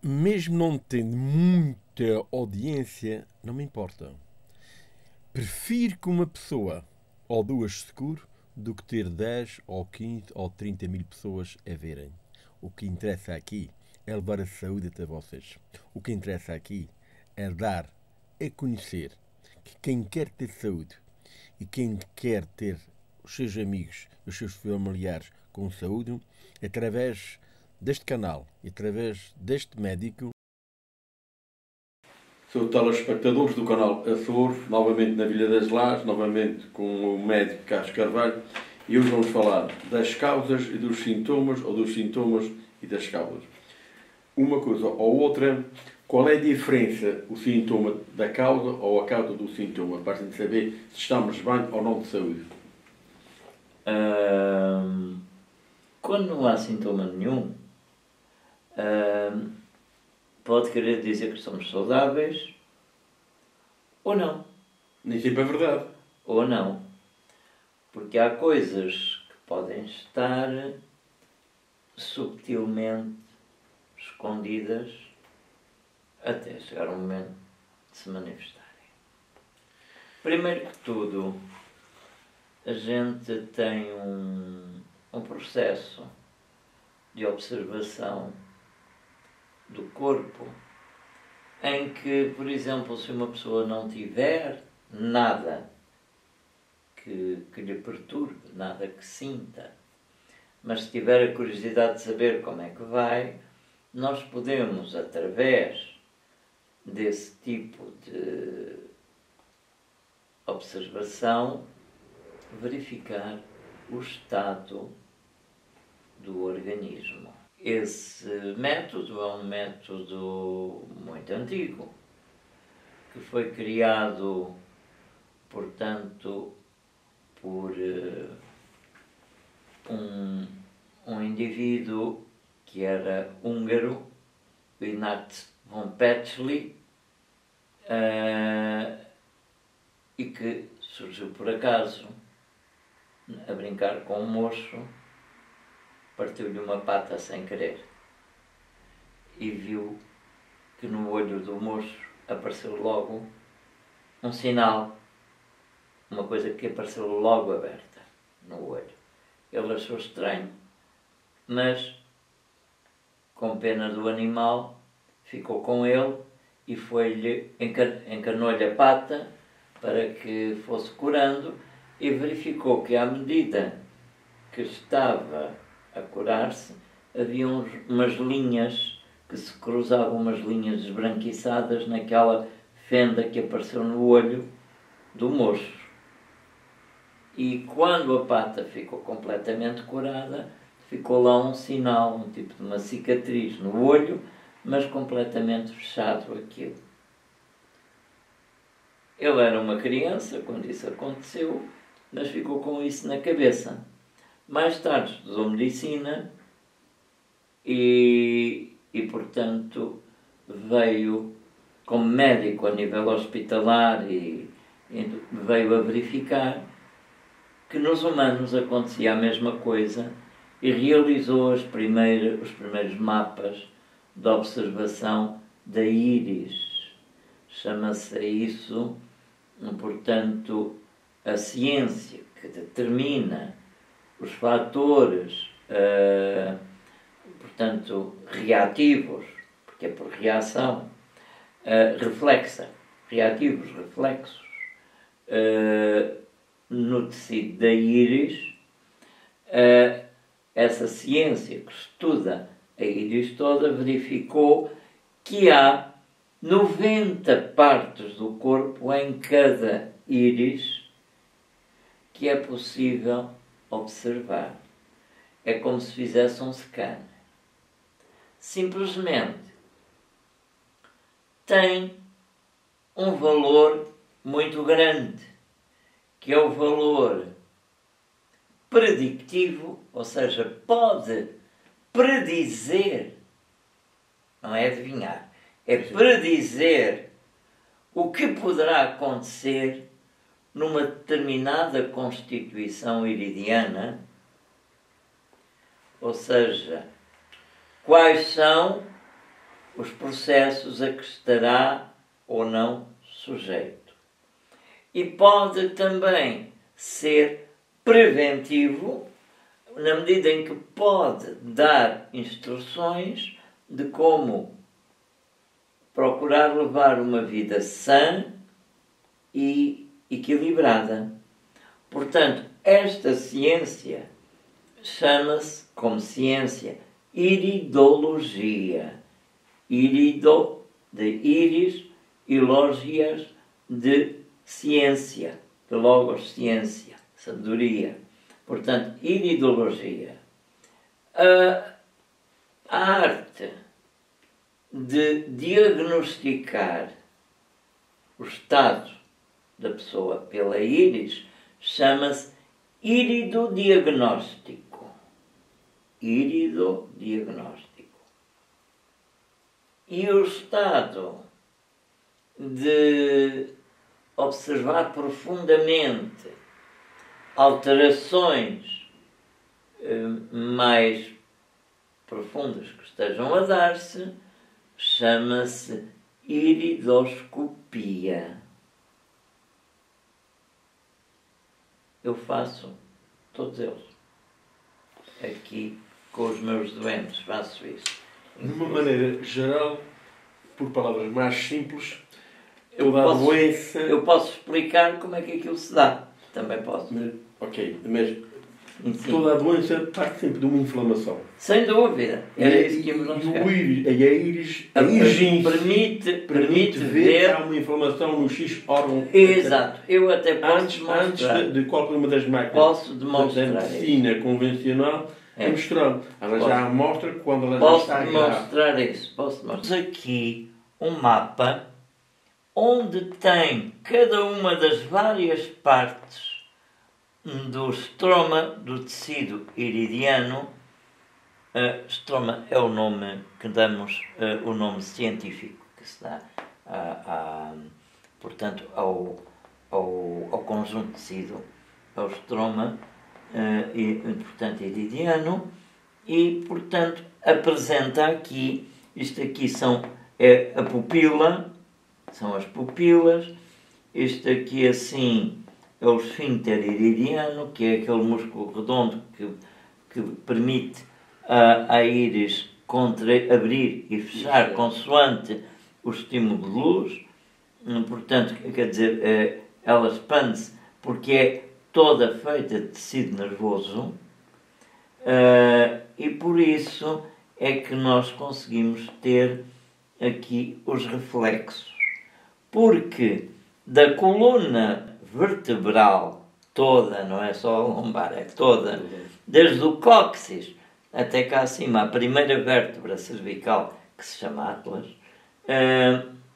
Mesmo não tendo muita audiência, não me importa. Prefiro que uma pessoa ou duas se cure do que ter 10 ou 15 ou 30 mil pessoas a verem. O que interessa aqui é levar a saúde até vocês. O que interessa aqui é dar a conhecer que quem quer ter saúde e quem quer ter os seus amigos, os seus familiares com saúde, através deste canal e através deste médico. Sou telespectadores do canal Açores, novamente na Vila das Lajes, novamente com o médico Carlos Carvalho, e hoje vamos falar das causas e dos sintomas, ou dos sintomas e das causas. Uma coisa ou outra, qual é a diferença, o sintoma da causa ou a causa do sintoma, para a gente saber se estamos bem ou não de saúde? Quando não há sintoma nenhum, pode querer dizer que somos saudáveis ou não. Nem sempre é verdade. Ou não. Porque há coisas que podem estar subtilmente escondidas até chegar o momento de se manifestarem. Primeiro que tudo, a gente tem um processo de observação do corpo em que, por exemplo, se uma pessoa não tiver nada que lhe perturbe, nada que sinta, mas se tiver a curiosidade de saber como é que vai, nós podemos, através desse tipo de observação, verificar o estado do organismo. Esse método é um método muito antigo, que foi criado, portanto, por um indivíduo que era húngaro, o Ignaz von Petschly, e que surgiu por acaso, a brincar com um moço, partiu-lhe uma pata sem querer e viu que no olho do moço apareceu logo um sinal, uma coisa que apareceu logo aberta no olho. Ele achou estranho, mas com pena do animal ficou com ele e encarnou-lhe a pata para que fosse curando, e verificou que à medida que estava a curar-se, havia umas linhas que se cruzavam, umas linhas esbranquiçadas naquela fenda que apareceu no olho do moço. E quando a pata ficou completamente curada, ficou lá um sinal, um tipo de uma cicatriz no olho, mas completamente fechado aquilo. Ele era uma criança quando isso aconteceu, mas ficou com isso na cabeça. Mais tarde estudou medicina e portanto, veio como médico a nível hospitalar e veio a verificar que nos humanos acontecia a mesma coisa e realizou os primeiros mapas de observação da íris. Chama-se isso, portanto, a ciência que determina os fatores, portanto, reativos, porque é por reação, reflexa, reativos, reflexos, no tecido da íris. Essa ciência que estuda a íris toda verificou que há 90 partes do corpo em cada íris que é possível observar. É como se fizesse um scan. Simplesmente tem um valor muito grande, que é o valor predictivo, ou seja, pode predizer, não é adivinhar, é predizer o que poderá acontecer numa determinada constituição iridiana, ou seja, quais são os processos a que estará ou não sujeito. E pode também ser preventivo, na medida em que pode dar instruções de como procurar levar uma vida sã e equilibrada. Portanto, esta ciência chama-se como ciência iridologia. Irido, de íris, e logias, de ciência, de logos, ciência, sabedoria. Portanto, iridologia. A arte de diagnosticar o estado da pessoa pela íris chama-se iridodiagnóstico. Iridodiagnóstico. E o estado de observar profundamente alterações mais profundas que estejam a dar-se chama-se iridoscopia. Eu faço todos eles. Aqui com os meus doentes faço isso. De uma maneira geral, por palavras mais simples, toda a doença... Eu posso explicar como é que aquilo se dá. Também posso. Mas toda a doença parte sempre de uma inflamação. Sem dúvida. Era isso que íamos chegar. E a íris permite ver que há uma inflamação no X órgão. Exato. Eu até posso antes de qualquer uma das máquinas posso demonstrar da medicina convencional, é mostrar. Ela já mostra quando ela posso já está demonstrar isso. Posso demonstrar. Temos aqui um mapa onde tem cada uma das várias partes do estroma do tecido iridiano. Estroma é o nome que damos, o nome científico que se dá portanto, ao conjunto de tecido, ao estroma, portanto, iridiano, e, portanto, apresenta aqui, isto aqui é a pupila, são as pupilas, isto aqui assim é o esfíncter iridiano, que é aquele músculo redondo que permite a íris abrir e fechar consoante o estímulo de luz. Portanto, quer dizer, ela expande-se porque é toda feita de tecido nervoso, e por isso é que nós conseguimos ter aqui os reflexos. Porque da coluna vertebral toda, não é só a lombar, é toda, desde o cóccix até cá acima, a primeira vértebra cervical, que se chama Atlas,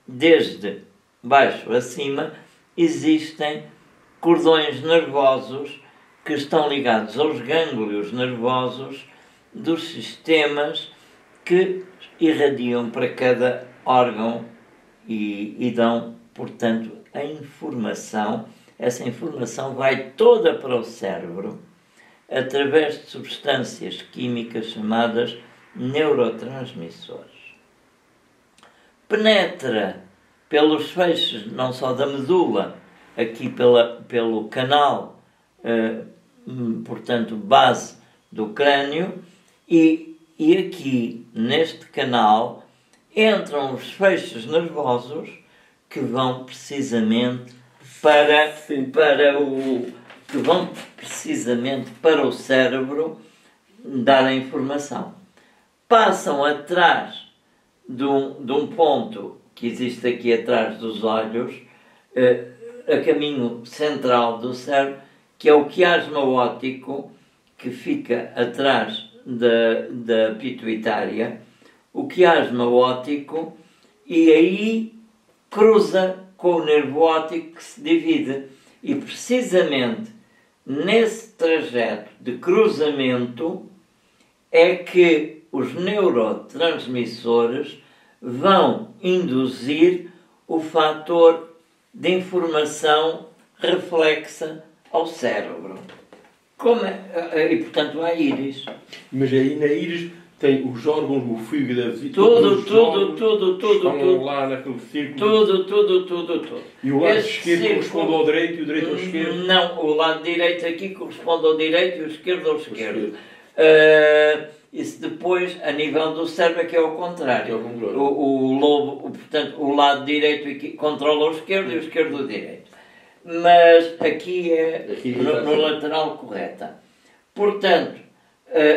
desde baixo acima, existem cordões nervosos que estão ligados aos gânglios nervosos dos sistemas que irradiam para cada órgão e dão, portanto, a informação. Essa informação vai toda para o cérebro através de substâncias químicas chamadas neurotransmissores. Penetra pelos feixes, não só da medula, aqui pelo canal, portanto, base do crânio, e aqui, neste canal, entram os feixes nervosos que vão precisamente para o cérebro dar a informação. Passam atrás de um ponto que existe aqui atrás dos olhos, a caminho central do cérebro, que é o quiasma óptico, que fica atrás da pituitária, o quiasma óptico, e aí cruza com o nervo óptico que se divide. E precisamente nesse trajeto de cruzamento é que os neurotransmissores vão induzir o fator de informação reflexa ao cérebro. E, portanto, à íris. Mas aí na íris tem os órgãos, o fígado, a vesícula, tudo, estão lá naquele círculo. Tudo. E o lado Este esquerdo círculo- corresponde ao direito e o direito ao esquerdo. Não, o lado direito aqui corresponde ao direito e o esquerdo ao esquerdo. Isso depois, a nível do cérebro, é que é ao contrário. É ao contrário. O lobo, portanto, o lado direito aqui controla o esquerdo e o esquerdo o direito. Mas aqui é Aqui no lateral correta. Portanto,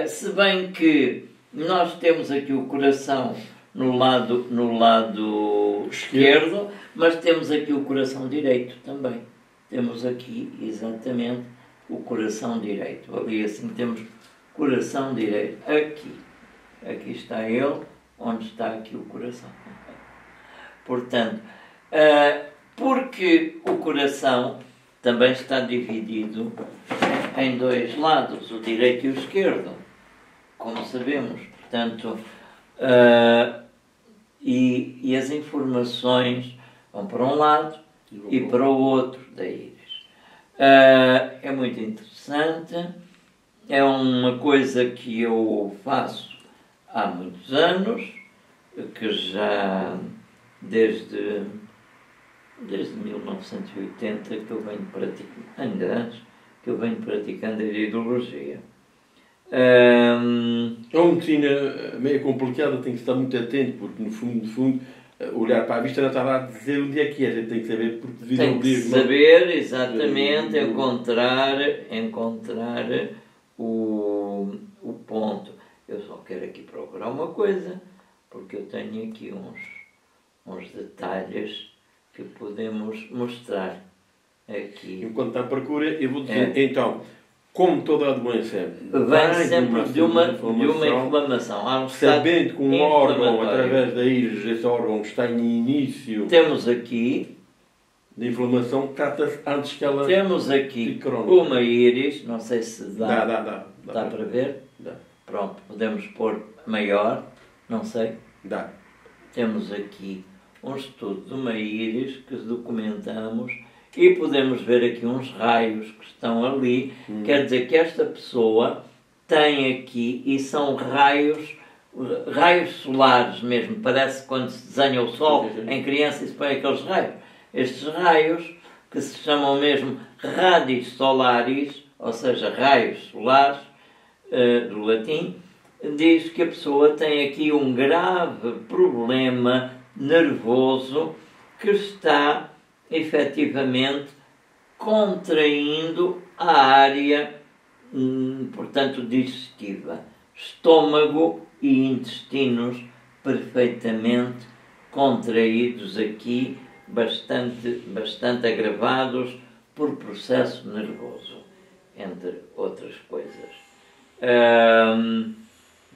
se bem que nós temos aqui o coração no lado esquerdo, mas temos aqui o coração direito também. Temos aqui exatamente o coração direito. Ali assim temos coração direito. Aqui está ele, onde está aqui o coração. Portanto, porque o coração também está dividido em dois lados, o direito e o esquerdo, como sabemos. Portanto, e as informações vão para um lado e para o outro da íris. É muito interessante, é uma coisa que eu faço há muitos anos, que já desde 1980 que eu venho praticando, ainda antes, que eu venho praticando a iridologia. É uma medicina meio complicada, tem que estar muito atento, porque no fundo, olhar para a vista não estava a dizer onde é que é, a gente tem que saber, porque devido Tem ao que livro. saber exatamente, encontrar o ponto. Eu só quero aqui procurar uma coisa, porque eu tenho aqui uns detalhes que podemos mostrar aqui. Enquanto está à procura, eu vou dizer, então, como toda a doença Vem sempre de uma inflamação. Há um sabendo que um órgão, inflamatório. através da íris, esse órgão está em início Temos aqui de inflamação, trata-se antes que ela... Temos aqui fique crónica. uma íris, não sei se dá. Dá Para ver? Dá. Pronto, podemos pôr maior, não sei. Dá. Temos aqui um estudo de uma íris que documentamos e podemos ver aqui uns raios que estão ali. Quer dizer que esta pessoa tem aqui, e são raios solares mesmo. Parece quando se desenha o sol em criança e se põe aqueles raios. Estes raios, que se chamam mesmo radis solaris, ou seja, raios solares, do latim, diz que a pessoa tem aqui um grave problema nervoso que está efetivamente contraindo a área, portanto, digestiva. Estômago e intestinos perfeitamente contraídos aqui, bastante agravados por processo nervoso, entre outras coisas.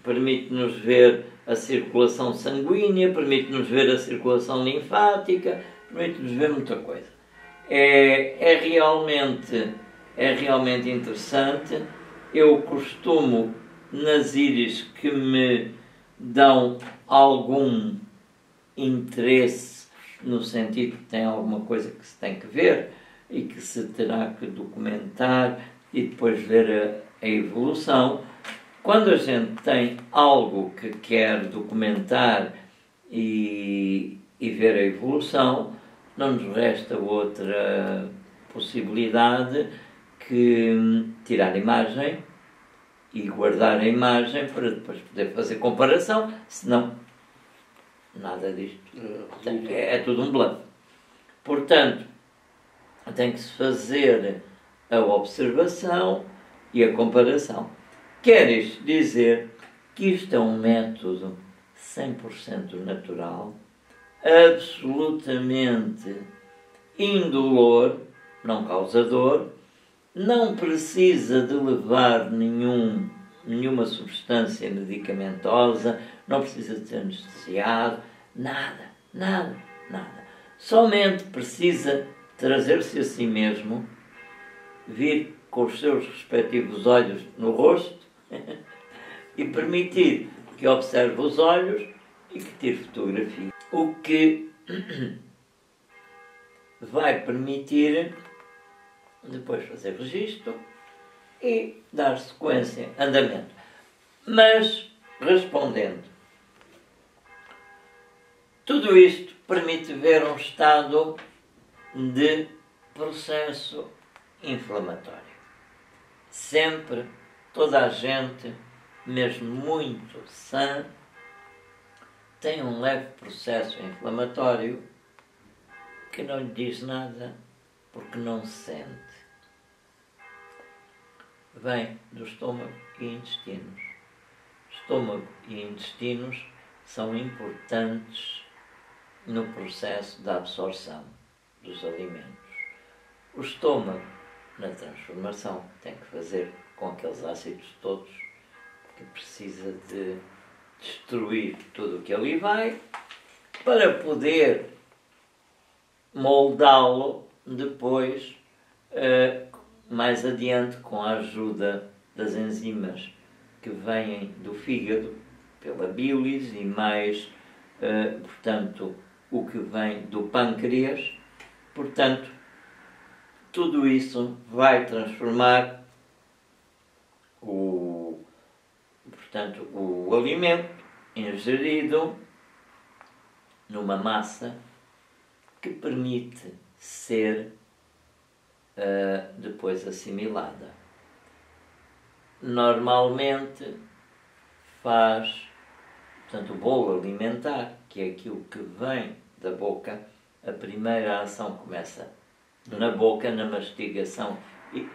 Permite-nos ver a circulação sanguínea, permite-nos ver a circulação linfática, permite-nos ver muita coisa. É realmente interessante. Eu costumo, nas íris que me dão algum interesse, no sentido que tem alguma coisa que se tem que ver e que se terá que documentar e depois ver a evolução. Quando a gente tem algo que quer documentar e ver a evolução, não nos resta outra possibilidade que tirar a imagem e guardar a imagem para depois poder fazer comparação, senão nada disto. É tudo um bluff. Portanto, tem que se fazer a observação e a comparação. Quer isto dizer que isto é um método 100% natural, absolutamente indolor, não causador, não precisa de levar nenhuma substância medicamentosa, não precisa de ser anestesiado, nada. Somente precisa trazer-se a si mesmo, vir com os seus respectivos olhos no rosto e permitir que observe os olhos e que tire fotografia. O que vai permitir depois fazer registro e dar sequência, andamento. Mas Respondendo, tudo isto permite ver um estado de processo inflamatório. Sempre, toda a gente, mesmo muito sã, tem um leve processo inflamatório que não lhe diz nada porque não sente. Vem do estômago e intestinos. Estômago e intestinos são importantes no processo da absorção dos alimentos. O estômago, na transformação, tem que fazer com aqueles ácidos todos que precisa de destruir tudo o que ali vai para poder moldá-lo depois, mais adiante, com a ajuda das enzimas que vêm do fígado, pela bílis e mais, portanto, o que vem do pâncreas. Portanto, tudo isso vai transformar o alimento ingerido numa massa que permite ser depois assimilada. Normalmente faz, portanto, o bolo alimentar, que é aquilo que vem da boca, a primeira ação começa na boca, na mastigação e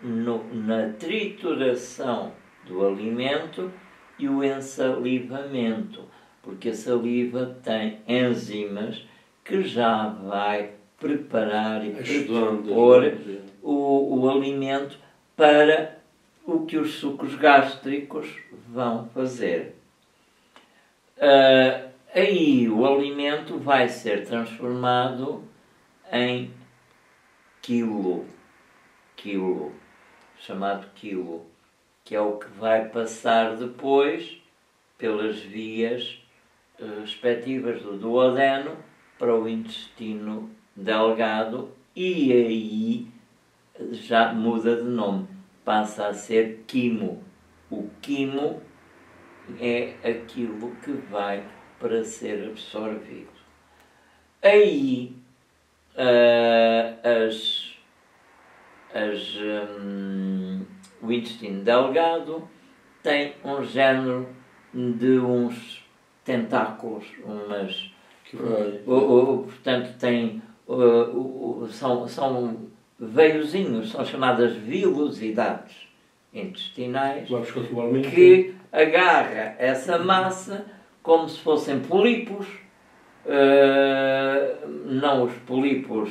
na trituração do alimento e o ensalivamento, porque a saliva tem enzimas que já vai preparar e predispor o alimento para o que os sucos gástricos vão fazer. Aí o alimento vai ser transformado em quilo, chamado quilo, que é o que vai passar depois pelas vias respectivas do duodeno para o intestino delgado e aí já muda de nome, passa a ser quimo. O quimo é aquilo que vai para ser absorvido. Aí o intestino delgado tem um género de uns tentáculos, portanto tem, são veiozinhos, são chamadas vilosidades intestinais, que agarra essa massa como se fossem pólipos, não os pólipos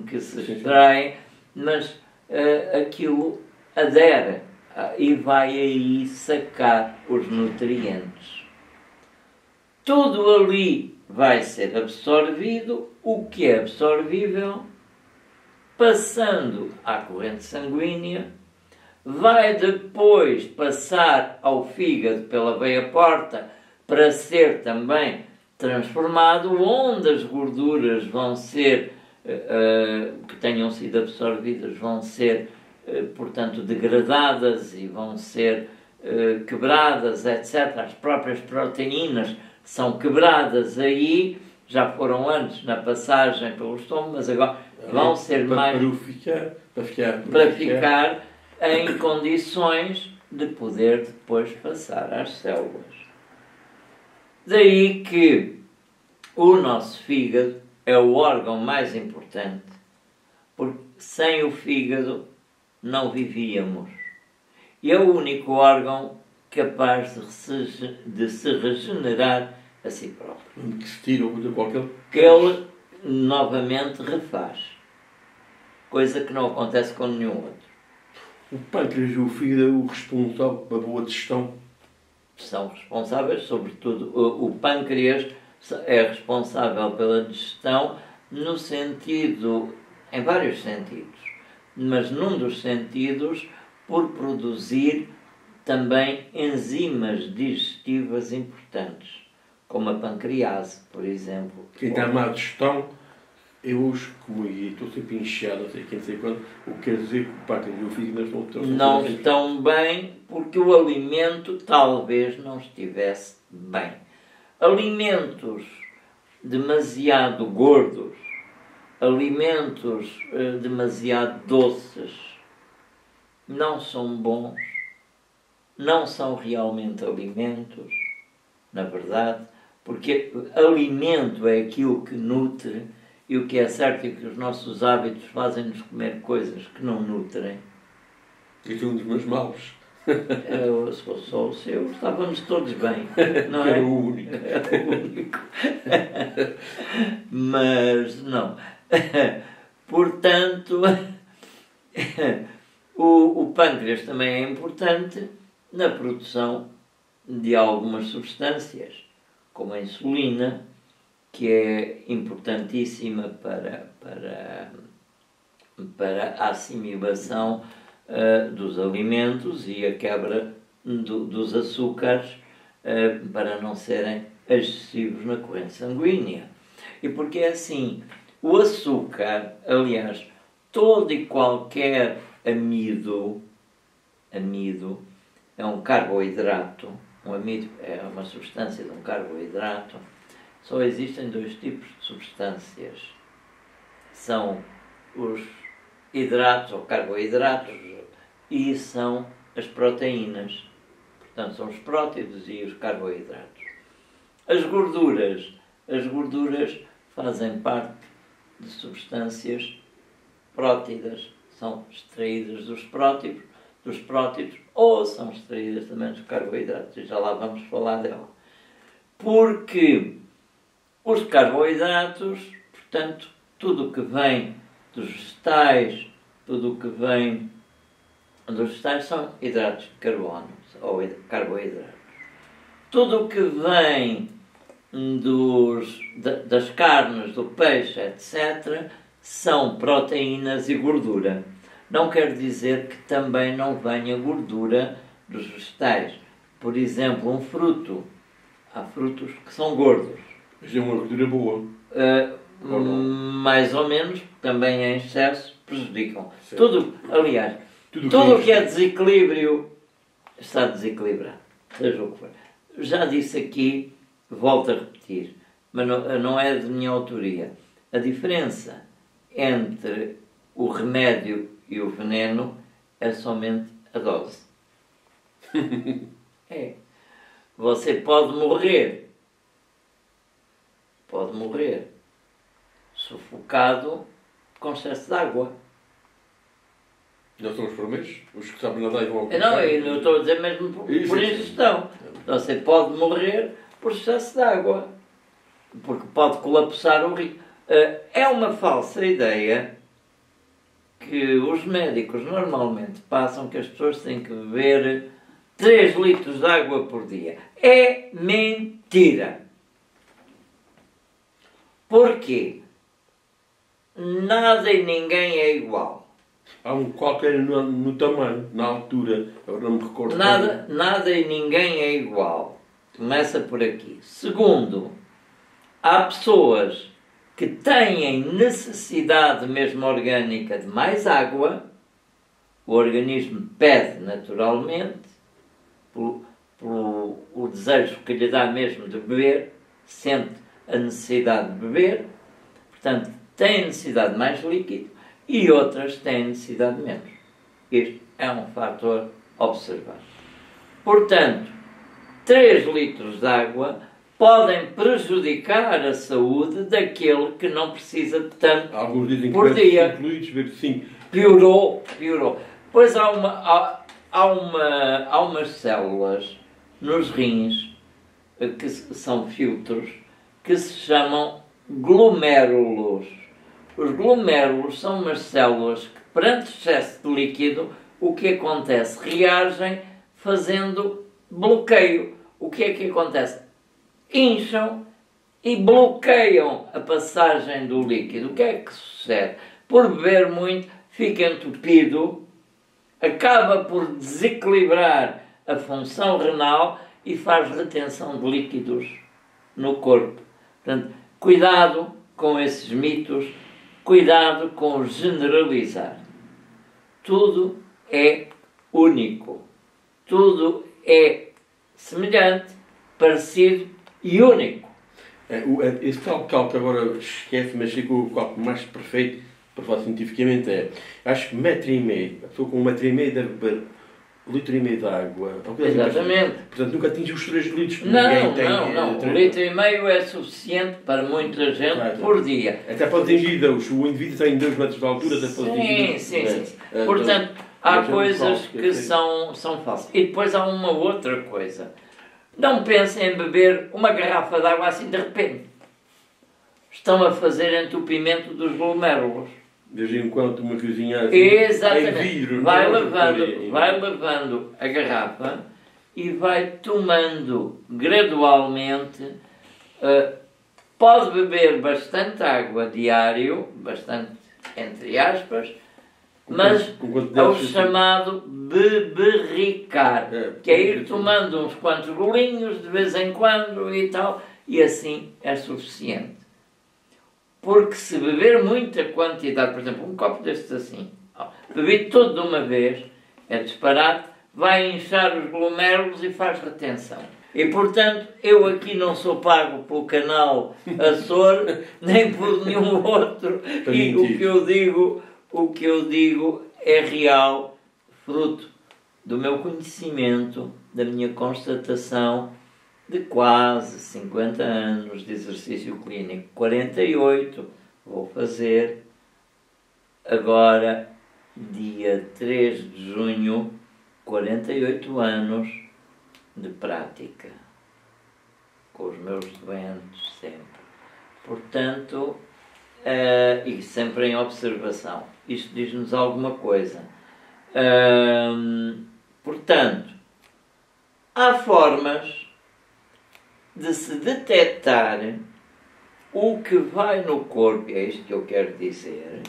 que se extraem, mas aquilo adere e vai aí sacar os nutrientes. Tudo ali vai ser absorvido, o que é absorvível, passando à corrente sanguínea, vai depois passar ao fígado pela veia porta para ser também transformado, onde as gorduras vão ser, que tenham sido absorvidas, vão ser, portanto, degradadas e vão ser quebradas, etc. As próprias proteínas são quebradas aí, já foram antes na passagem pelo estômago, mas agora vão ser mais... Para ficar em condições de poder depois passar às células. Daí que o nosso fígado é o órgão mais importante, porque sem o fígado não vivíamos. E é o único órgão capaz de se regenerar a si próprio. Que se tira de qualquer... Que ele novamente refaz. Coisa que não acontece com nenhum outro. O pâncreas e o fígado é o responsável pela boa digestão. São responsáveis, sobretudo, o pâncreas é responsável pela digestão no sentido, em vários sentidos, mas num dos sentidos por produzir também enzimas digestivas importantes, como a pancrease, por exemplo. Quem está má digestão Eu hoje, como estou sempre inchado, não sei quem, não sei quando, o que quer dizer que o pâncreas e o fígado não estão bem porque o alimento talvez não estivesse bem. Alimentos demasiado gordos, alimentos demasiado doces, não são bons, não são realmente alimentos, na verdade, porque alimento é aquilo que nutre, e o que é certo é que os nossos hábitos fazem-nos comer coisas que não nutrem. Esse é um dos meus maus. Se fosse só o seu, estávamos todos bem, não é? Era o único. Era o único. Mas, não. Portanto, o pâncreas também é importante na produção de algumas substâncias, como a insulina, que é importantíssima para a assimilação dos alimentos e a quebra dos açúcares para não serem excessivos na corrente sanguínea. E porque é assim, o açúcar, aliás, todo e qualquer amido é um carboidrato, um amido é uma substância de um carboidrato. Só existem dois tipos de substâncias. São os hidratos ou carboidratos e são as proteínas. Portanto, são os prótidos e os carboidratos. As gorduras fazem parte de substâncias prótidas. São extraídas dos prótidos ou são extraídas também dos carboidratos. E já lá vamos falar dela. Porque os carboidratos, portanto, tudo o que vem dos vegetais, são hidratos de carbono, ou carboidratos. Tudo o que vem das carnes, do peixe, etc., são proteínas e gordura. Não quer dizer que também não venha gordura dos vegetais. Por exemplo, um fruto. Há frutos que são gordos. Mas é uma gordura boa. Mais ou menos, também em excesso, prejudicam. Certo. Tudo o que é desequilíbrio está desequilibrado. Seja o que for. Já disse aqui, volto a repetir, mas não é de minha autoria. A diferença entre o remédio e o veneno é somente a dose. É. Você pode morrer sufocado com excesso de água. Já são os primeiros? Os que sabem nadar e vão ao Não, eu não estou a dizer mesmo por ingestão. Você pode morrer por excesso de água, porque pode colapsar o rio. É uma falsa ideia que os médicos normalmente passam que as pessoas têm que beber 3 litros de água por dia. É mentira. Porquê? Nada e ninguém é igual. Há um qualquer no tamanho, na altura, eu não me recordo. Nada e ninguém é igual. Começa por aqui. Segundo, há pessoas que têm necessidade mesmo orgânica de mais água. O organismo pede naturalmente, o desejo que lhe dá mesmo de beber, sente a necessidade de beber, portanto, tem necessidade de mais líquido, e outras têm necessidade de menos. Este é um fator a observar. Portanto, 3 litros de água podem prejudicar a saúde daquele que não precisa de tanto alguns dizem por que dia. Incluídos, ver sim. Piorou. Pois há umas células nos rins que são filtros que se chamam glomérulos. Os glomérulos são umas células que, perante excesso de líquido, o que acontece? Reagem fazendo bloqueio. O que é que acontece? Incham e bloqueiam a passagem do líquido. O que é que sucede? Por beber muito, fica entupido, acaba por desequilibrar a função renal e faz retenção de líquidos no corpo. Portanto, cuidado com esses mitos cuidado com generalizar. Tudo é único. Tudo é semelhante, parecido e único. Esse tal cálculo agora esquece, mas chega o cálculo mais perfeito, para falar cientificamente, acho que 1,5 m, a pessoa com 1,5 m deve beber 1,5 litro de água. Exatamente. Portanto, nunca atinge os 3 litros. Não. 1,5 litro é suficiente para muita gente, claro, por dia. Até pode atingir, o indivíduo tem 2 metros de altura, até pode atingir. Sim. Portanto, há coisas que são falsas. E depois há uma outra coisa. Não pensem em beber uma garrafa de água assim de repente. Estão a fazer entupimento dos glomérulos. Desde enquanto uma coisinha assim, exatamente, em vidro, vai levando a garrafa e vai tomando gradualmente. Pode beber bastante água diário, bastante entre aspas, mas é o chamado beberricar, que é ir tomando uns quantos golinhos de vez em quando e tal, e assim é suficiente. Porque se beber muita quantidade, por exemplo, um copo destes assim, beber todo de uma vez, é disparate, vai inchar os glomérulos e faz retenção. E, portanto, eu aqui não sou pago pelo canal Açor, nem por nenhum outro, e o que eu digo é real, fruto do meu conhecimento, da minha constatação de quase 50 anos de exercício clínico. 48 vou fazer agora, dia 3 de junho, 48 anos de prática com os meus doentes sempre. Portanto, e sempre em observação. Isto diz-nos alguma coisa. Portanto, há formas de se detectar o que vai no corpo, é isto que eu quero dizer,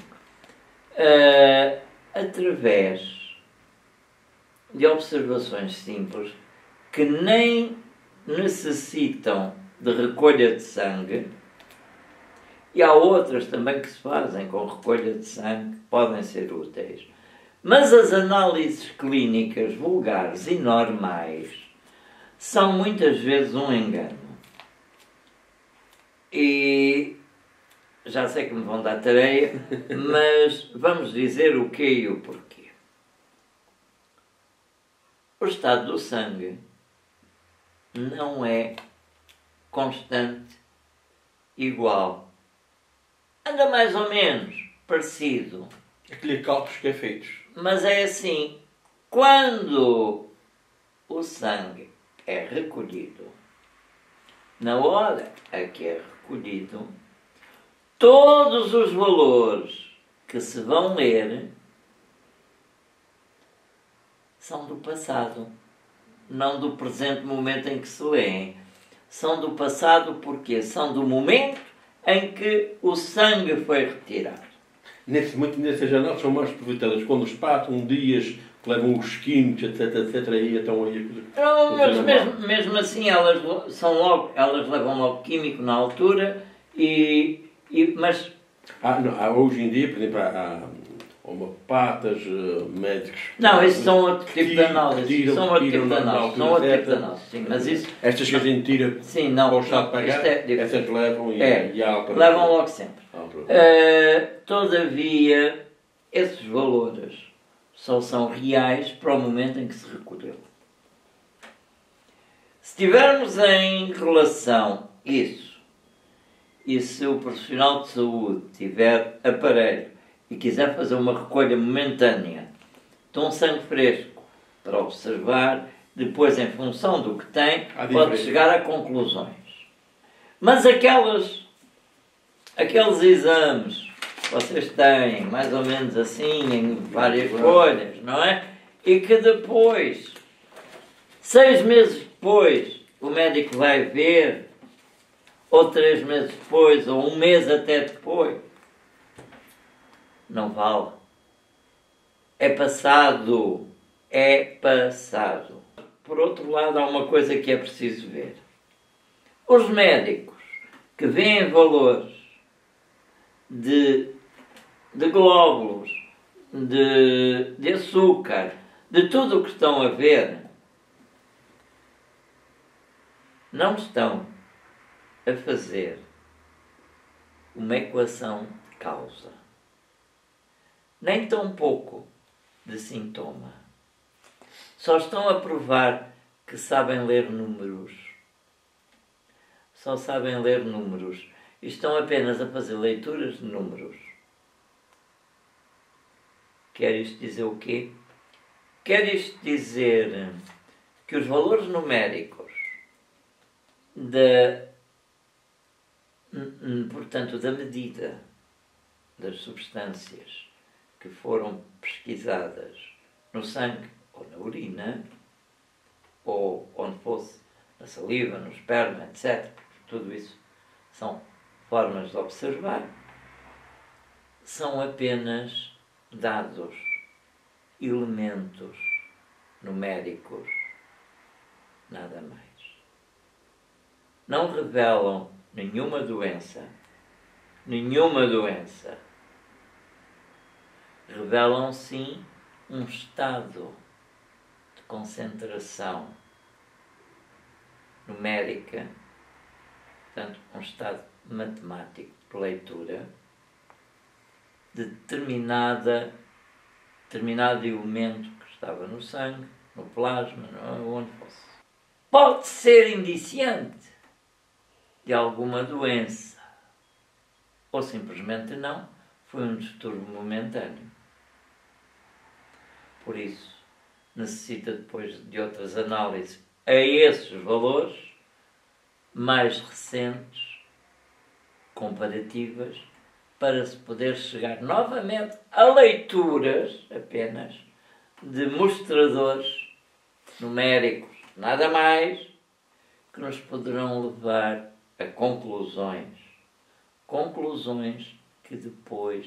através de observações simples que nem necessitam de recolha de sangue, e há outras também que se fazem com recolha de sangue, que podem ser úteis. Mas as análises clínicas vulgares e normais são muitas vezes um engano. E já sei que me vão dar tarefa, mas vamos dizer o que e o porquê. O estado do sangue não é constante, igual. Anda mais ou menos parecido. Aquele cálculos que é feito. Mas é assim, quando o sangue é recolhido, na hora a que é recolhido, todos os valores que se vão ler são do passado, não do presente momento em que se lêem. São do passado porque são do momento em que o sangue foi retirado. Nessas janelas são mais aproveitadas quando os passam dias que levam os químicos, etc, e estão aí a... Não, mas mesmo assim elas levam logo químico na altura mas... hoje em dia, por exemplo, há homeopatas, médicos... Não, isso são outro tipo de análise. São outro tipo de análise. Sim, mas isso... Estas que a gente tira para o Estado pagar, essas levam e há outra... Levam logo sempre. Todavia, esses valores só são reais para o momento em que se recolheu. Se tivermos em relação isso, e se o profissional de saúde tiver aparelho e quiser fazer uma recolha momentânea de um sangue fresco para observar, depois, em função do que tem, pode chegar a conclusões. Mas aqueles exames que vocês têm, mais ou menos assim, em várias folhas, não é? E que depois, 6 meses depois, o médico vai ver, ou 3 meses depois, ou 1 mês até depois, não vale. É passado. É passado. Por outro lado, há uma coisa que é preciso ver. Os médicos que veem valores de de glóbulos, de açúcar, de tudo o que estão a ver, não estão a fazer uma equação de causa, nem tão pouco de sintoma. Só estão a provar que sabem ler números. Só sabem ler números. E estão apenas a fazer leituras de números. Quer isto dizer o quê? Quer isto dizer que os valores numéricos portanto, da medida das substâncias que foram pesquisadas no sangue ou na urina, ou onde fosse, na saliva, no esperma, etc. Tudo isso são formas de observar. São apenas dados, elementos numéricos, nada mais. Não revelam nenhuma doença. Revelam, sim, um estado de concentração numérica, portanto, um estado matemático de leitura de determinado elemento que estava no sangue, no plasma, onde fosse. Pode ser indiciante de alguma doença, ou simplesmente não, foi um distúrbio momentâneo. Por isso, necessita depois de outras análises a esses valores mais recentes, comparativas, para se poder chegar novamente a leituras apenas de mostradores numéricos, nada mais, que nos poderão levar a conclusões que depois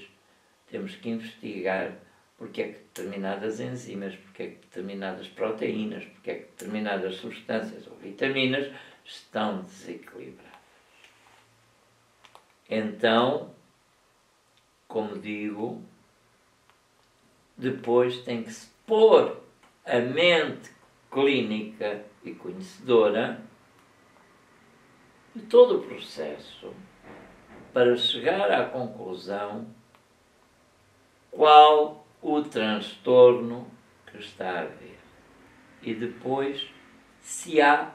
temos que investigar porque é que determinadas enzimas, porque é que determinadas proteínas, porque é que determinadas substâncias ou vitaminas estão desequilibradas. Então, como digo, depois tem que se pôr a mente clínica e conhecedora de todo o processo para chegar à conclusão qual o transtorno que está a haver. E depois, se há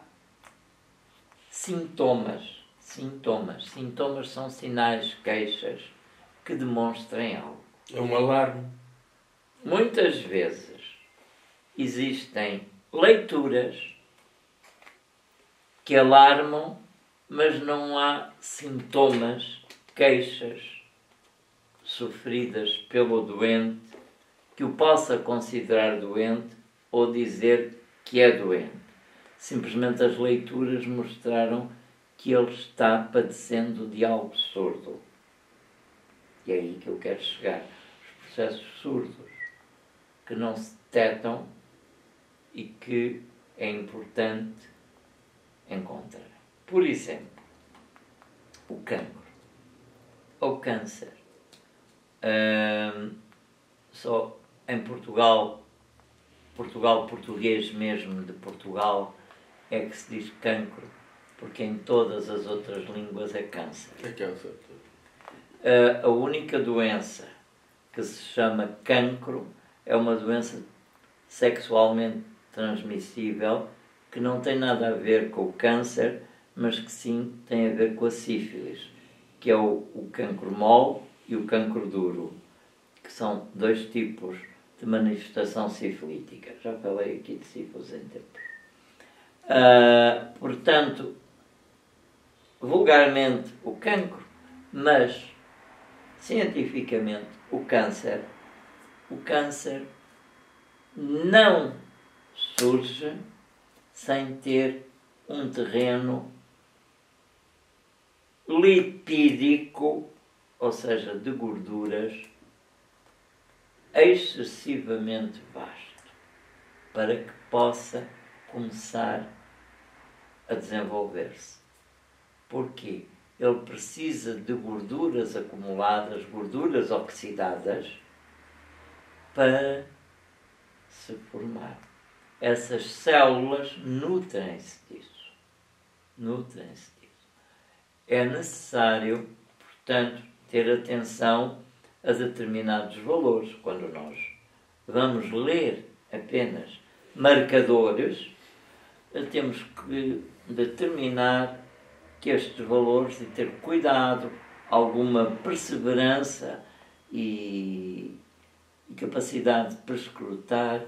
sintomas. Sintomas são sinais, queixas que demonstrem algo. É um alarme. Muitas vezes existem leituras que alarmam, mas não há sintomas, queixas sofridas pelo doente que o possa considerar doente ou dizer que é doente. Simplesmente as leituras mostraram que ele está padecendo de algo surdo. E é aí que eu quero chegar. Os processos surdos que não se detectam e que é importante encontrar. Por exemplo, o cancro ou câncer. Só em Portugal português mesmo de Portugal, é que se diz cancro, porque em todas as outras línguas é câncer. É câncer. A única doença que se chama cancro é uma doença sexualmente transmissível que não tem nada a ver com o câncer, mas que sim tem a ver com a sífilis, que é o cancro mole e o cancro duro, que são dois tipos de manifestação sifilítica. Já falei aqui de sífilis em tempo. Portanto, vulgarmente o cancro, mas cientificamente o câncer não surge sem ter um terreno lipídico, ou seja, de gorduras, excessivamente vasto, para que possa começar a desenvolver-se. Porquê? ele precisa de gorduras acumuladas, gorduras oxidadas, para se formar. Essas células nutrem-se disso. Nutrem-se disso. É necessário, portanto, ter atenção a determinados valores. Quando nós vamos ler apenas marcadores, temos que determinar que estes valores, e ter cuidado, alguma perseverança e capacidade de perscrutar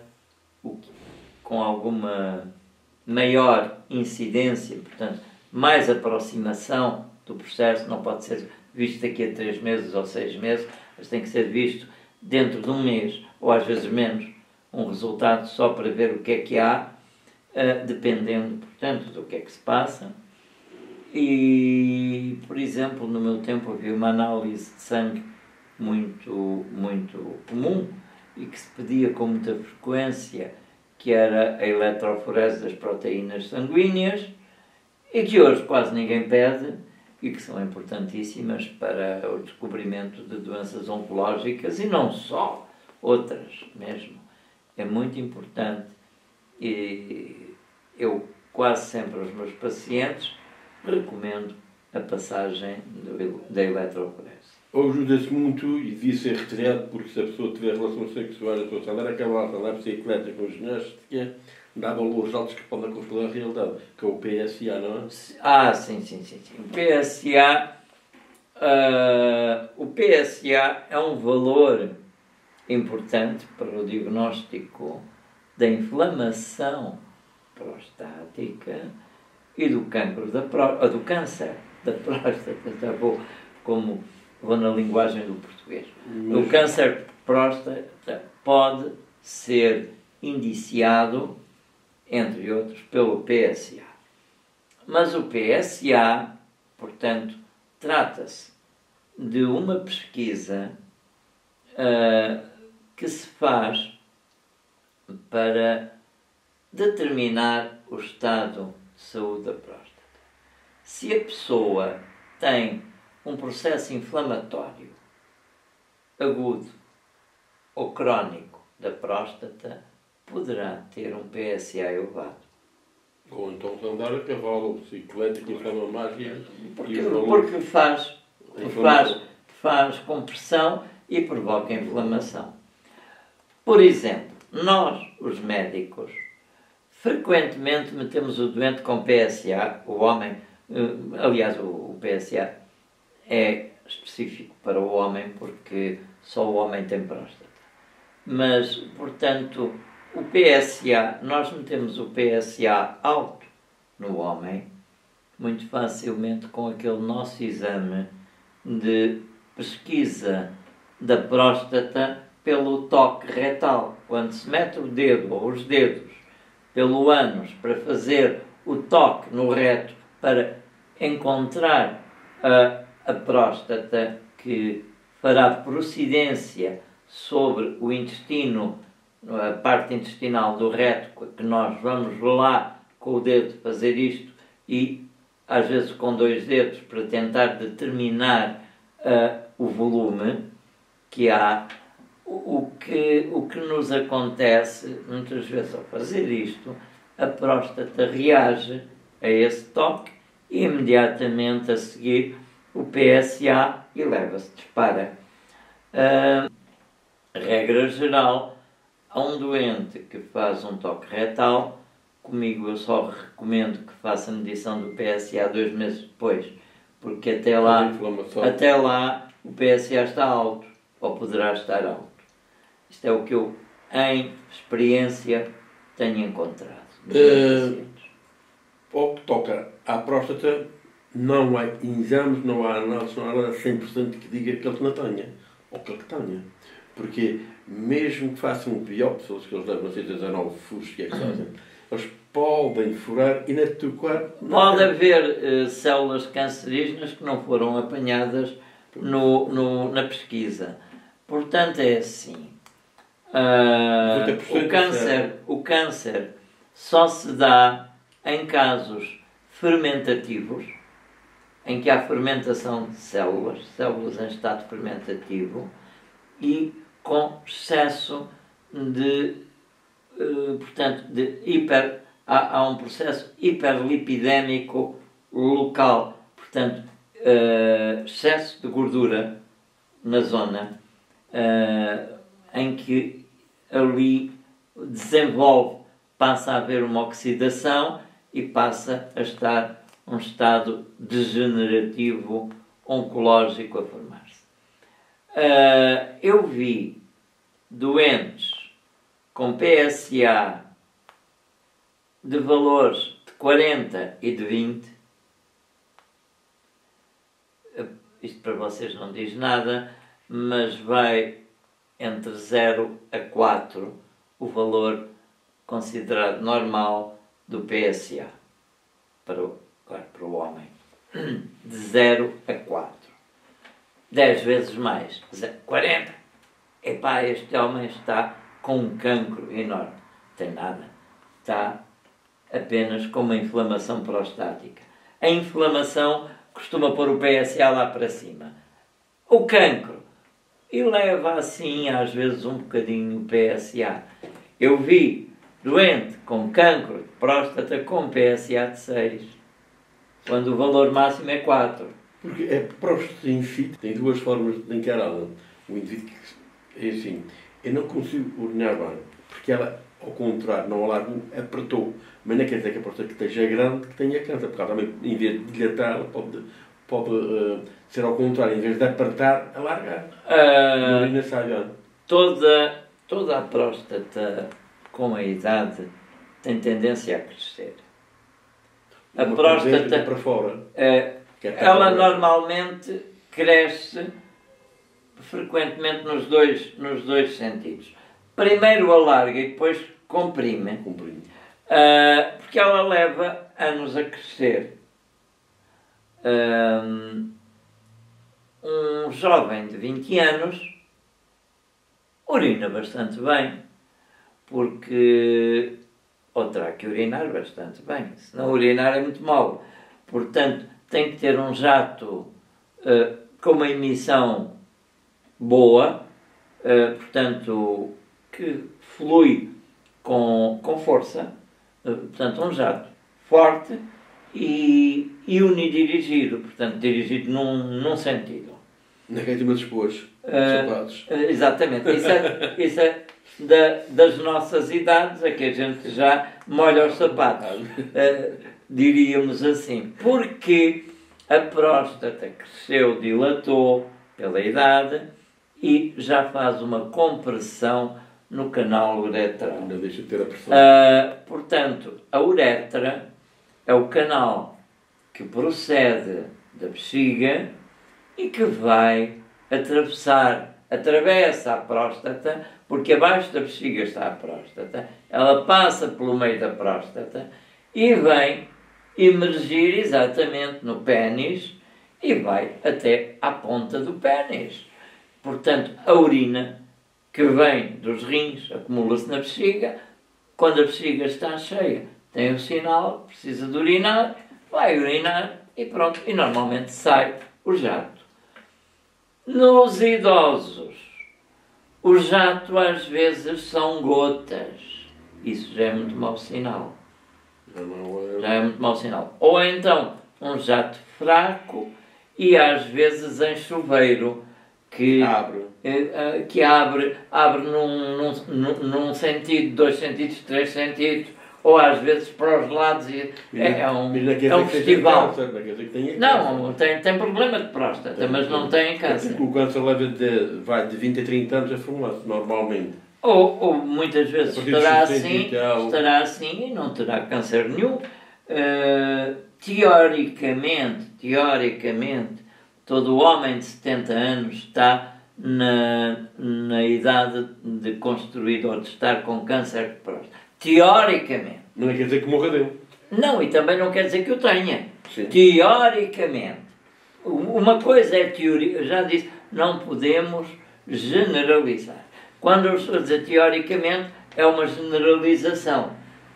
com alguma maior incidência, portanto, mais aproximação do processo. Não pode ser visto daqui a 3 meses ou 6 meses, mas tem que ser visto dentro de um mês, ou às vezes menos, um resultado só para ver o que é que há, dependendo, portanto, do que é que se passa. E, por exemplo, no meu tempo havia uma análise de sangue muito comum e que se pedia com muita frequência, que era a eletroforese das proteínas sanguíneas, e que hoje quase ninguém pede, e que são importantíssimas para o descobrimento de doenças oncológicas, e não só, outras mesmo. É muito importante, e eu quase sempre aos meus pacientes recomendo a passagem da eletroforese. Ajuda-se muito e devia ser retirado, porque se a pessoa tiver relações sexuais, a pessoa se andar a cavalo, andar a bicicleta com ginástica, dá valores altos que podem controlar a realidade, que é o PSA, não é? Sim. O PSA é um valor importante para o diagnóstico da inflamação prostática e do cancro do câncer da próstata. Já vou na linguagem do português. O câncer de próstata pode ser indiciado, entre outros, pelo PSA. Mas o PSA, portanto, trata-se de uma pesquisa que se faz para determinar o estado de saúde da próstata. Se a pessoa tem um processo inflamatório agudo ou crónico da próstata, poderá ter um PSA elevado. Ou então se andar a cavalo ou bicicleta, que inflama mais porque faz compressão e provoca inflamação. Por exemplo, nós, os médicos, frequentemente metemos o doente com PSA, o homem, aliás, o PSA é específico para o homem porque só o homem tem próstata. Mas, portanto, o PSA, nós metemos o PSA alto no homem muito facilmente com aquele nosso exame de pesquisa da próstata pelo toque retal. Quando se mete o dedo ou os dedos pelo ânus para fazer o toque no reto para encontrar a próstata, que fará procidência sobre o intestino, a parte intestinal do reto, que nós vamos lá com o dedo fazer isto e às vezes com 2 dedos para tentar determinar o volume que há. O que nos acontece muitas vezes ao fazer isto, a próstata reage a esse toque e imediatamente a seguir o PSA eleva-se, dispara. Regra geral, a um doente que faz um toque retal, comigo eu só recomendo que faça a medição do PSA 2 meses depois, porque até lá o PSA está alto, ou poderá estar alto. Isto é o que eu, em experiência, tenho encontrado. Ao que toca à próstata, não há exames, não há análises, não há nada 100% que diga que ele não tenha, ou que ele tenha. Porque mesmo que façam um biópsia, que eles levam a 19 furos, que é que fazem, eles podem furar e não tocar. Pode haver células cancerígenas que não foram apanhadas na pesquisa. Portanto, é assim. O câncer só se dá em casos fermentativos, em que há fermentação de células, células em estado fermentativo, e com excesso de, portanto, há um processo hiperlipidémico local, portanto, excesso de gordura na zona, em que ali passa a haver uma oxidação e passa a estar um estado degenerativo oncológico a formar-se. Eu vi doentes com PSA de valores de 40 e de 20. Isto para vocês não diz nada, mas vai entre 0 a 4 o valor considerado normal do PSA para o homem. De 0 a 4. 10 vezes mais. 40. Epá, este homem está com um cancro enorme. Não tem nada. Está apenas com uma inflamação prostática. A inflamação costuma pôr o PSA lá para cima. O cancro eleva assim, às vezes, um bocadinho o PSA. Eu vi doente com cancro de próstata com PSA de 6, quando o valor máximo é 4. Porque a próstata em si tem duas formas de encará-la. O indivíduo que é assim, eu não consigo urinar bem, porque ela, ao contrário, não alargou, apertou. Mas não quer dizer que a próstata que esteja grande que tenha câncer, porque ela também, em vez de dilatar, ela pode ser ao contrário, em vez de apertar, alargar. A urina sai bem. Toda a próstata com a idade tem tendência a crescer. A próstata para fora. Ela normalmente cresce frequentemente nos dois sentidos. Primeiro alarga e depois comprime. Porque ela leva anos a crescer. Um jovem de 20 anos urina bastante bem, porque ou terá que urinar bastante bem, se não urinar é muito mau. Portanto, tem que ter um jato com uma emissão boa, portanto, que flui com força, portanto, um jato forte e unidirigido, portanto, dirigido num sentido. Na queima dos boas, sapatos. Exatamente. Isso é das nossas idades, a que a gente já molha os sapatos. Diríamos assim. Porque a próstata cresceu, dilatou pela idade e já faz uma compressão no canal uretral. Não deixa de ter a pressão. Portanto, a uretra é o canal que procede da bexiga e que vai atravessa a próstata, porque abaixo da bexiga está a próstata, ela passa pelo meio da próstata e vem emergir exatamente no pênis e vai até à ponta do pênis. Portanto, a urina que vem dos rins acumula-se na bexiga. Quando a bexiga está cheia, tem o sinal, precisa de urinar, vai urinar e pronto. E normalmente sai o jato. Nos idosos, o jato às vezes são gotas. Isso já é muito mau sinal. Já é muito mau sinal. Ou então, um jato fraco e às vezes em chuveiro, que abre num sentido, 2 centímetros, 3 centímetros, ou às vezes para os lados. É um festival. Não, tem problema de próstata, mas não tem câncer. O câncer vai de 20 a 30 anos a formar-se, normalmente. Ou muitas vezes estará assim e não terá câncer nenhum. Teoricamente, todo homem de 70 anos está na idade de construir ou de estar com câncer de próstata. Teoricamente. Não quer dizer que morra dele. Não, e também não quer dizer que o tenha. Sim. Teoricamente. Uma coisa é teoria, eu já disse, não podemos generalizar. Quando eu estou a dizer teoricamente, é uma generalização.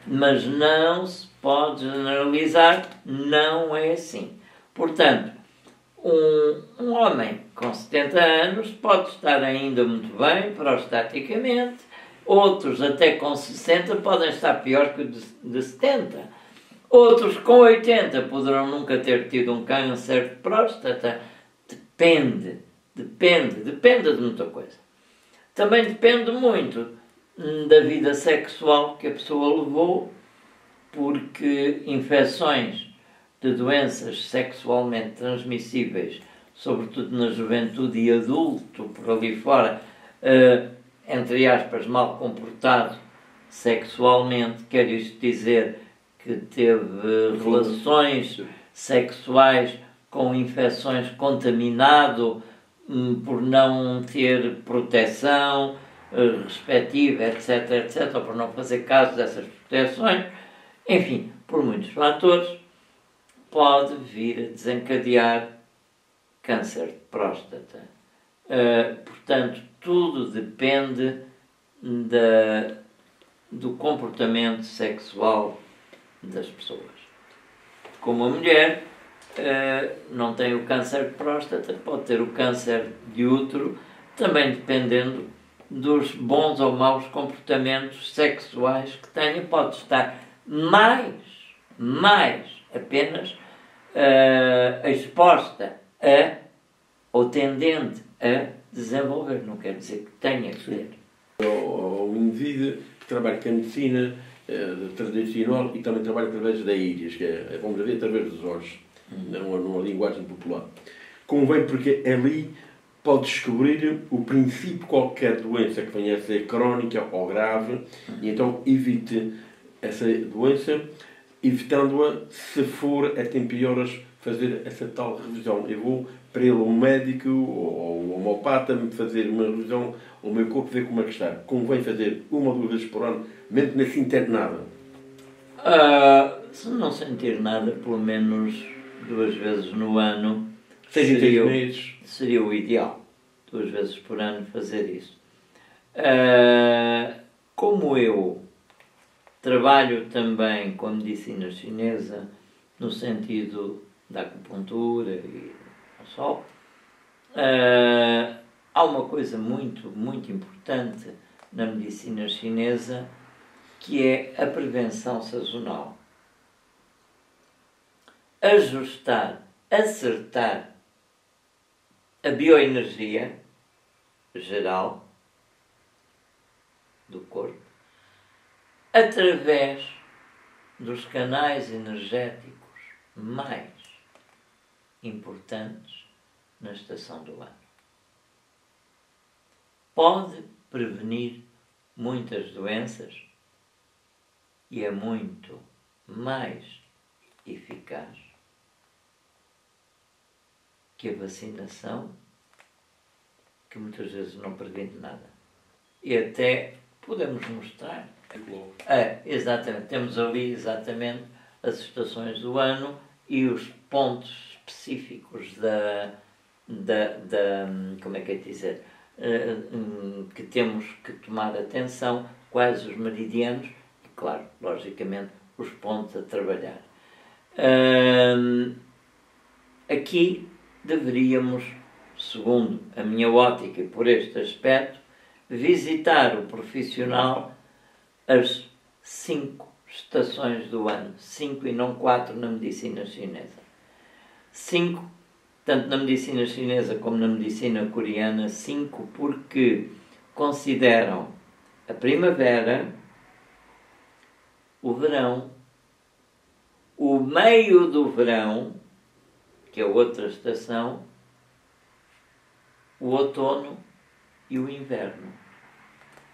Mas não se pode generalizar, não é assim. Portanto, um homem com 70 anos pode estar ainda muito bem, prostaticamente, outros até com 60 podem estar pior que o de 70. Outros com 80 poderão nunca ter tido um câncer de próstata. Depende de muita coisa. Também depende muito da vida sexual que a pessoa levou, porque infecções de doenças sexualmente transmissíveis, sobretudo na juventude e adulto, por ali fora, entre aspas, mal comportado sexualmente, quer isto dizer que teve relações sexuais com infecções, contaminado por não ter proteção respectiva, etc., ou por não fazer caso dessas proteções, enfim, por muitos fatores, pode vir a desencadear câncer de próstata. Portanto, tudo depende do comportamento sexual das pessoas. Como a mulher não tem o câncer de próstata, pode ter o câncer de útero, também dependendo dos bons ou maus comportamentos sexuais que tenha, pode estar mais apenas exposta a ou tendente a desenvolver, não quer dizer que tenha que ter. O indivíduo que trabalha com a medicina tradicional e também trabalha através da íris, que é, vamos ver, através dos olhos, numa linguagem popular. Convém porque ali pode descobrir o princípio de qualquer doença que venha a ser crónica ou grave e então evite essa doença, evitando-a, se for até em pioras, fazer essa tal revisão. Eu vou para ele, um médico ou um homeopata, fazer uma revisão ao meu corpo, ver como é que está. Convém fazer 1 ou 2 vezes por ano, mesmo que não sinta nada. Se não sentir nada, pelo menos 2 vezes no ano, 6 em 6 meses. Seria o ideal. 2 vezes por ano fazer isso. Como eu trabalho também com a medicina chinesa, no sentido da acupuntura e não só, há uma coisa muito importante na medicina chinesa, que é a prevenção sazonal. Acertar a bioenergia geral do corpo através dos canais energéticos mais importantes na estação do ano. Pode prevenir muitas doenças e é muito mais eficaz que a vacinação, que muitas vezes não previne nada. E até podemos mostrar. Exatamente. Temos ali exatamente as estações do ano e os pontos específicos como é que é dizer, que temos que tomar atenção, quais os meridianos e, claro, logicamente, os pontos a trabalhar. Aqui deveríamos, segundo a minha ótica e por este aspecto, visitar o profissional as 5 estações do ano, 5 e não 4 na medicina chinesa. 5, tanto na medicina chinesa como na medicina coreana, 5 porque consideram a primavera, o verão, o meio do verão, que é outra estação, o outono e o inverno.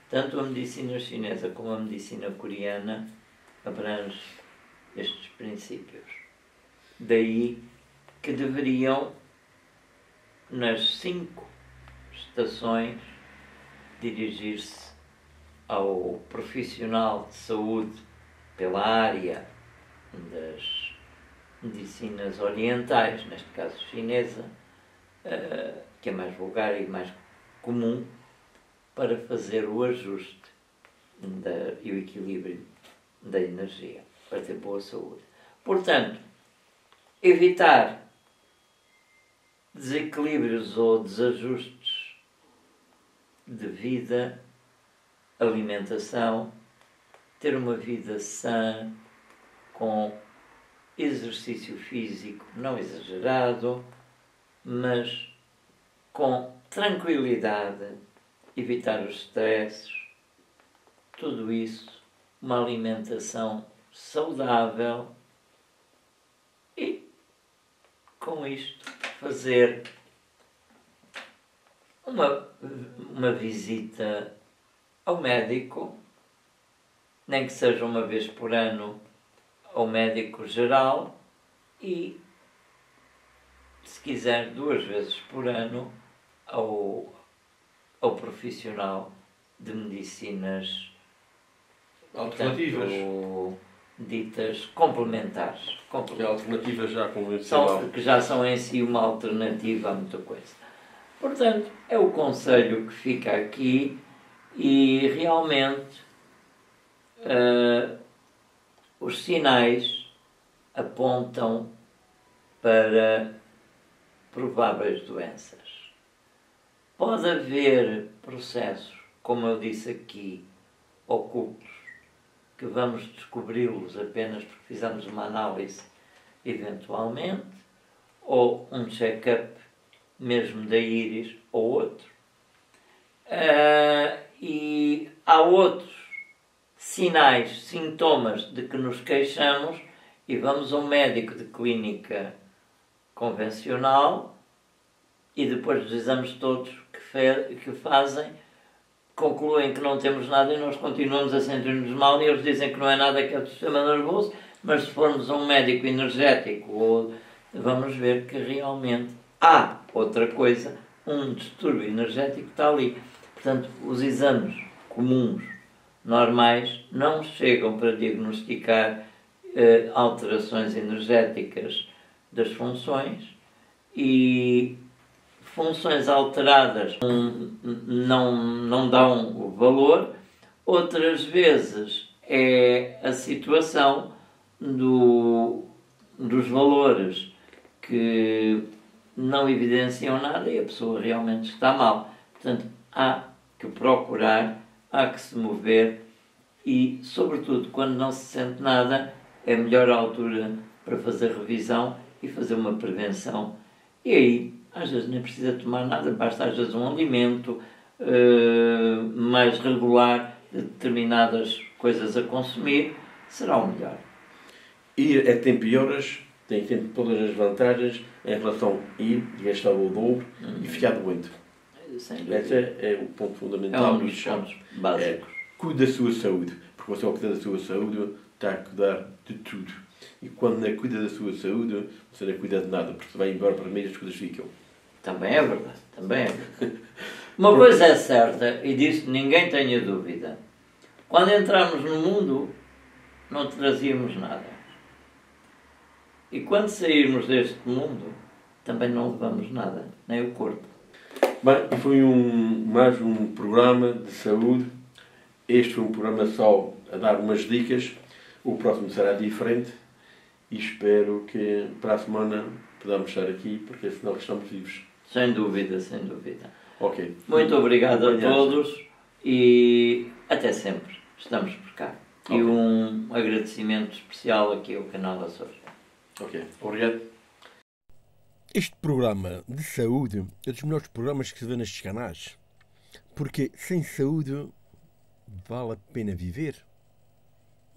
Tanto a medicina chinesa como a medicina coreana abrange estes princípios. Daí que deveriam, nas 5 estações, dirigir-se ao profissional de saúde pela área das medicinas orientais, neste caso chinesa, que é mais vulgar e mais comum, para fazer o ajuste e o equilíbrio da energia, para ter boa saúde. Portanto, evitar desequilíbrios ou desajustes de vida, alimentação, ter uma vida sã, com exercício físico não exagerado, mas com tranquilidade, evitar os stresses, tudo isso, uma alimentação saudável e, com isto, fazer uma visita ao médico, nem que seja uma vez por ano, ao médico geral e, se quiser, 2 vezes por ano ao profissional de medicinas Alternativas. portanto, ditas complementares. Que alternativas já convencional. Que já são em si uma alternativa a muita coisa. Portanto, é o conselho que fica aqui e realmente os sinais apontam para prováveis doenças. Pode haver processos, como eu disse aqui, ocultos, que vamos descobri-los apenas porque fizemos uma análise, eventualmente, ou um check-up, mesmo da íris, ou outro. E há outros sinais, sintomas de que nos queixamos e vamos a um médico de clínica convencional e depois dos exames todos que fazem, concluem que não temos nada e nós continuamos a sentir-nos mal e eles dizem que não é nada, que é do sistema nervoso, mas se formos a um médico energético, vamos ver que realmente há outra coisa, um distúrbio energético que está ali. Portanto, os exames comuns, normais, não chegam para diagnosticar alterações energéticas das funções e funções alteradas não dão o valor. Outras vezes é a situação dos valores que não evidenciam nada e a pessoa realmente está mal. Portanto, há que procurar, há que se mover e, sobretudo, quando não se sente nada, é a melhor altura para fazer revisão e fazer uma prevenção. E aí, às vezes nem precisa tomar nada, basta às vezes um alimento mais regular de determinadas coisas a consumir, será o melhor. Ir é tempo e horas, tem sempre todas as vantagens em relação a ir, gastar o dobro e ficar doente. Esse é o ponto fundamental. É um dos pontos básicos. Cuide da sua saúde, porque você ao cuidar da sua saúde está a cuidar de tudo. E quando não cuida da sua saúde, você não cuida de nada, porque você vai embora para mim e as coisas ficam. Também é verdade, também é verdade. Uma coisa é certa, e disso ninguém tenha dúvida. Quando entramos no mundo, não trazíamos nada. E quando sairmos deste mundo, também não levamos nada, nem o corpo. Bem, e foi mais um programa de saúde. Este foi um programa só a dar umas dicas. O próximo será diferente. E espero que para a semana podamos estar aqui, porque é sinal que estamos vivos. Sem dúvida, sem dúvida. Ok. Muito obrigado a todos e até sempre. Estamos por cá. Okay. E um agradecimento especial aqui ao canal Açores. Ok. Obrigado. Este programa de saúde é dos melhores programas que se vê nestes canais. Porque sem saúde vale a pena viver?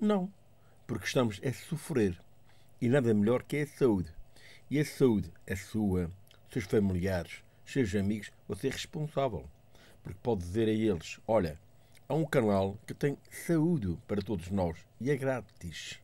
Não. Porque estamos a sofrer. E nada melhor que a saúde. E a saúde é sua, seus familiares, seus amigos, você é responsável. Porque pode dizer a eles, olha, há um canal que tem saúde para todos nós e é grátis.